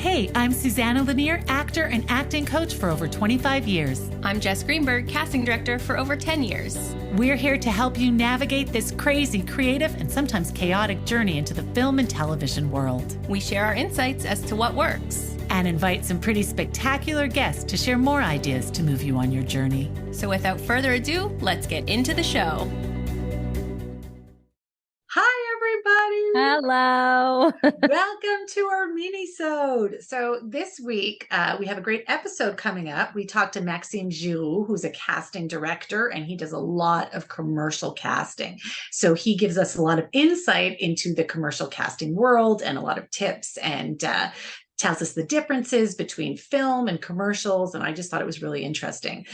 Hey, I'm Suzanna Lanier, actor and acting coach for over 25 years. I'm Jess Greenberg, casting director for over 10 years. We're here to help you navigate this crazy, creative, and sometimes chaotic journey into the film and television world. We share our insights as to what works. And invite some pretty spectacular guests to share more ideas to move you on your journey. So without further ado, let's get into the show. Hi, everybody. Hello. Welcome to our Minisode. So this week, we have a great episode coming up. We talked to Maxime Giroux, who's a casting director, and he does a lot of commercial casting. So he gives us a lot of insight into the commercial casting world and a lot of tips and tells us the differences between film and commercials. And I just thought it was really interesting.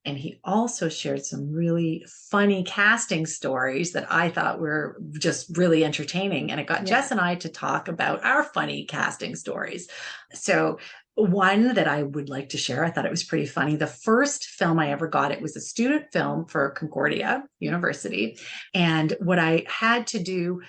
And he also shared some really funny casting stories that I thought were just really entertaining. And it got Jess and I to talk about our funny casting stories. So one that I would like to share, I thought it was pretty funny. The first film I ever got, it was a student film for Concordia University. And what I had to do,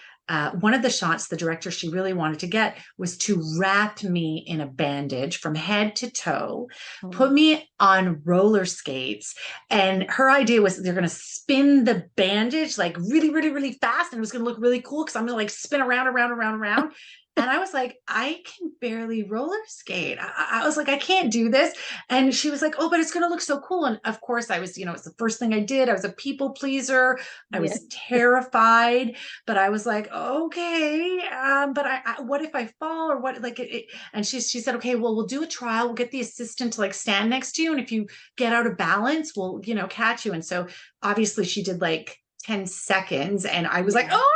one of the shots the director she really wanted to get was to wrap me in a bandage from head to toe, put me on roller skates. And her idea was they're going to spin the bandage like really, really, really fast. And it was going to look really cool because I'm going to like spin around. And I was like, I can barely roller skate. I was like, I can't do this. And she was like, oh, but it's going to look so cool. And of course I was, it's the first thing I did. I was a people pleaser. I was terrified, but I was like, okay. But what if I fall or what, like it, and she said, okay, well, we'll do a trial. We'll get the assistant to like stand next to you. And if you get out of balance, we'll, catch you. And so obviously she did like 10 seconds and I was like, oh,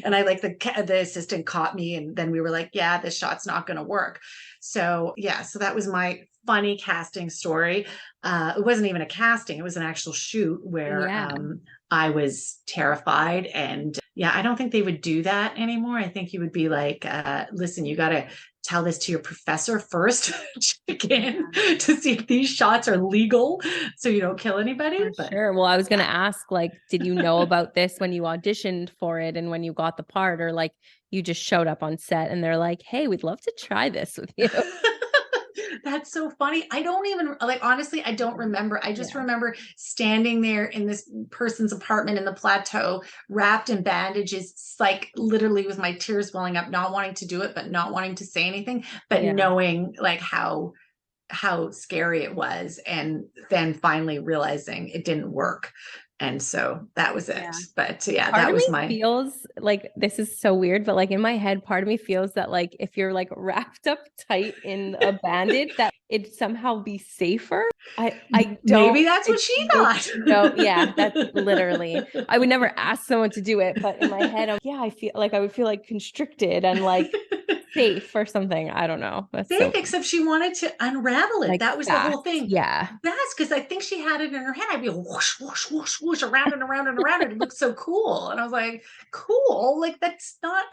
and I like the assistant caught me and then we were like, yeah, this shot's not going to work. So so that was my funny casting story. It wasn't even a casting. It was an actual shoot where I was terrified. And I don't think they would do that anymore. I think you would be like, listen, you got to tell this to your professor first, check in to see if these shots are legal so you don't kill anybody. Sure. Well, I was going to ask, like, did you know about this when you auditioned for it and when you got the part, or like you just showed up on set and they're like, hey, we'd love to try this with you? That's so funny. I don't even honestly, I don't remember. I just remember standing there in this person's apartment in the plateau, wrapped in bandages, like literally with my tears welling up, not wanting to do it, but not wanting to say anything, but knowing like how scary it was. And then finally realizing it didn't work. And so that was it. But that was feels like, this is so weird, but like in my head, part of me feels that like, if you're like wrapped up tight in a bandage, that it'd somehow be safer. I don't. Maybe that's what she thought. No, that's literally, I would never ask someone to do it, but in my head, I feel like I would feel like constricted and like safe or something. I don't know. Safe, except she wanted to unravel it. Like that was the whole thing. Yeah. That's because I think she had it in her head. I'd be whoosh, whoosh, whoosh, whoosh, around and around and around. It looked so cool. And I was like, cool. Like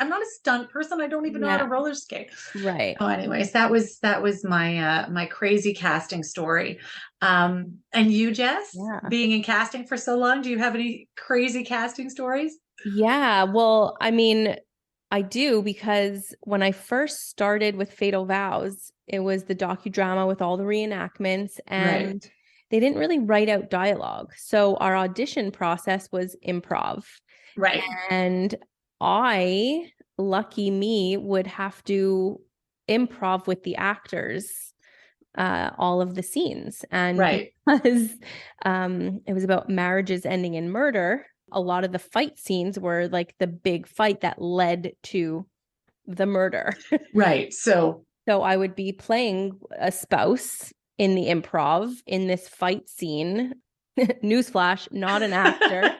I'm not a stunt person. I don't even know how to roller skate. Right. Oh, anyways, that was my my crazy casting story. And you, Jess, being in casting for so long, do you have any crazy casting stories? Yeah. Well, I mean, I do, because when I first started with Fatal Vows, it was the docudrama with all the reenactments and they didn't really write out dialogue. So our audition process was improv. Right. And I, lucky me, would have to improv with the actors all of the scenes. And because it was about marriages ending in murder, a lot of the fight scenes were like the big fight that led to the murder. Right. So I would be playing a spouse in the improv in this fight scene. Newsflash, not an actor,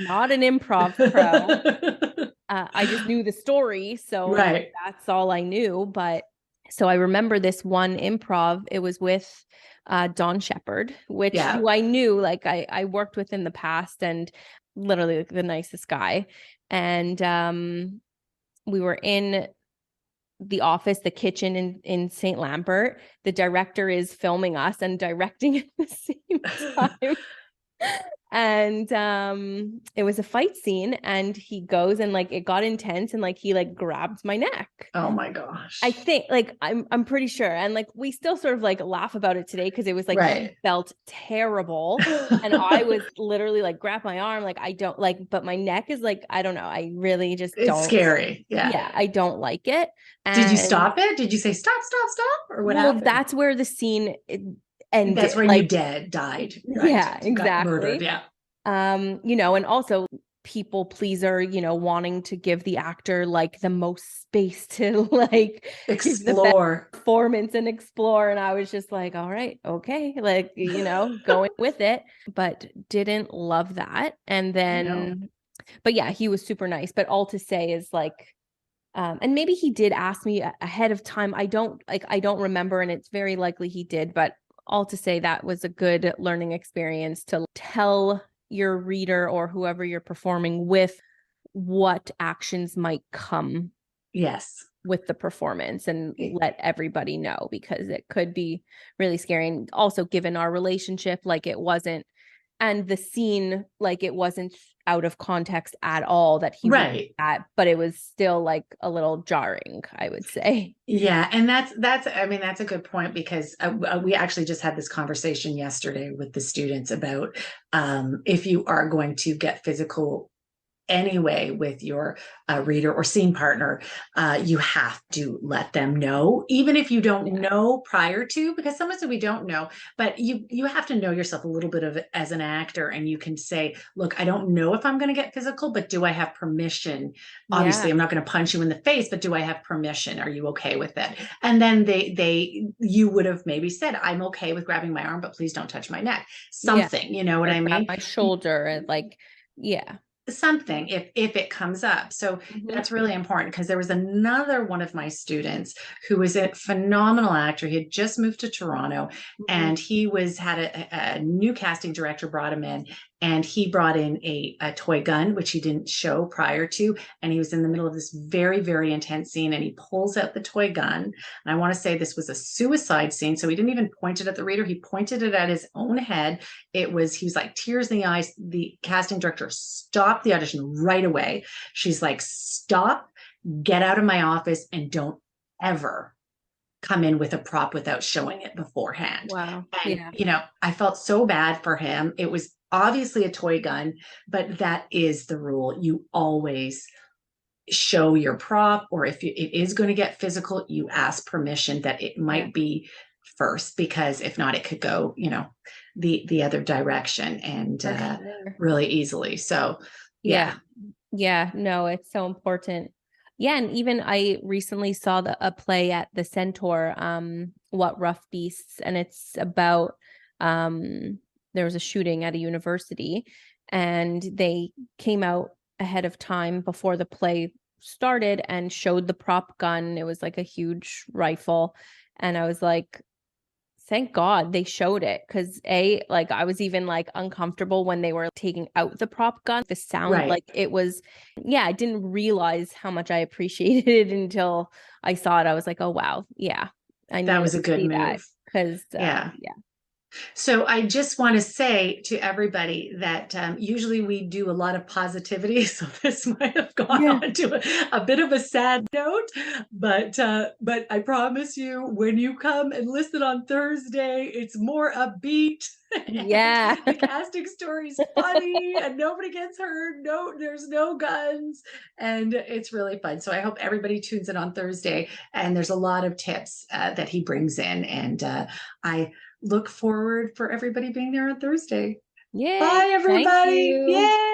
not an improv pro. I just knew the story. So that's all I knew. But so I remember this one improv, it was with Don Shepard, who I knew, like I worked with in the past, and literally like the nicest guy. And we were in the office, the kitchen in St. Lambert. The director is filming us and directing at the same time. And it was a fight scene, and he goes and like it got intense, and like he like grabbed my neck. Oh my gosh. I think like I'm pretty sure. And like we still sort of like laugh about it today because it was like Right. he felt terrible. And I was literally like grab my arm, like I don't like, but my neck is like, I don't know. I really just It's don't. scary. Yeah. Yeah, I don't like it. Did you And stop it? Did you say stop, stop, stop? Or what well, happened? that's where the scene ended. That's where like, you died. Right? Yeah, You got murdered. exactly. Yeah. You know, and also people pleaser, you know, wanting to give the actor like the most space to like give the best Explore. performance and explore. And I was just like, all right, okay, like, you know, going with it, but didn't love that. And then, but yeah, he was super nice. But all to say is like, and maybe he did ask me ahead of time. I don't remember, and it's very likely he did, but all to say that was a good learning experience to tell your reader or whoever you're performing with what actions might come Yes. with the performance, and let everybody know, because it could be really scary. And also, given our relationship, like it wasn't, and the scene, like it wasn't out of context at all that he would do that, but it was still like a little jarring, I would say. Yeah, and that's I mean, that's a good point, because we actually just had this conversation yesterday with the students about if you are going to get physical anyway with your reader or scene partner, you have to let them know, even if you don't know prior to, because sometimes we don't know, but you have to know yourself a little bit of as an actor, and you can say, look, I don't know if I'm going to get physical, but do I have permission? Obviously, I'm not going to punch you in the face, but do I have permission? Are you okay with it? And then you would have maybe said, I'm okay with grabbing my arm, but please don't touch my neck. Something, you know what I mean? My shoulder, and like, something if it comes up. So that's really important, because there was another one of my students who was a phenomenal actor. He had just moved to Toronto, and he had a new casting director brought him in, and he brought in a toy gun, which he didn't show prior to. And he was in the middle of this very, very intense scene, and he pulls out the toy gun. And I want to say this was a suicide scene. So he didn't even point it at the reader. He pointed it at his own head. He was like tears in the eyes. The casting director stopped the audition right away. She's like, stop, get out of my office, and don't ever come in with a prop without showing it beforehand. Wow. And, you know, I felt so bad for him. It was obviously a toy gun, but that is the rule. You always show your prop, or if it is going to get physical, you ask permission that it might be first, because if not, it could go, you know, the other direction, and really easily. So yeah, no, it's so important. Yeah, and even I recently saw a play at the Centaur, What Rough Beasts, and it's about there was a shooting at a university, and they came out ahead of time before the play started and showed the prop gun. It was like a huge rifle, and I was like, thank God they showed it, because like I was even like uncomfortable when they were taking out the prop gun. The sound, like it was, I didn't realize how much I appreciated it until I saw it. I was like, oh wow, that was a good move. Because So I just want to say to everybody that usually we do a lot of positivity, so this might have gone on to a bit of a sad note, but I promise you, when you come and listen on Thursday, it's more upbeat. The casting story is funny, and nobody gets hurt. No, there's no guns, and it's really fun. So I hope everybody tunes in on Thursday, and there's a lot of tips that he brings in, and I look forward for everybody being there on Thursday. Bye, everybody. Yay.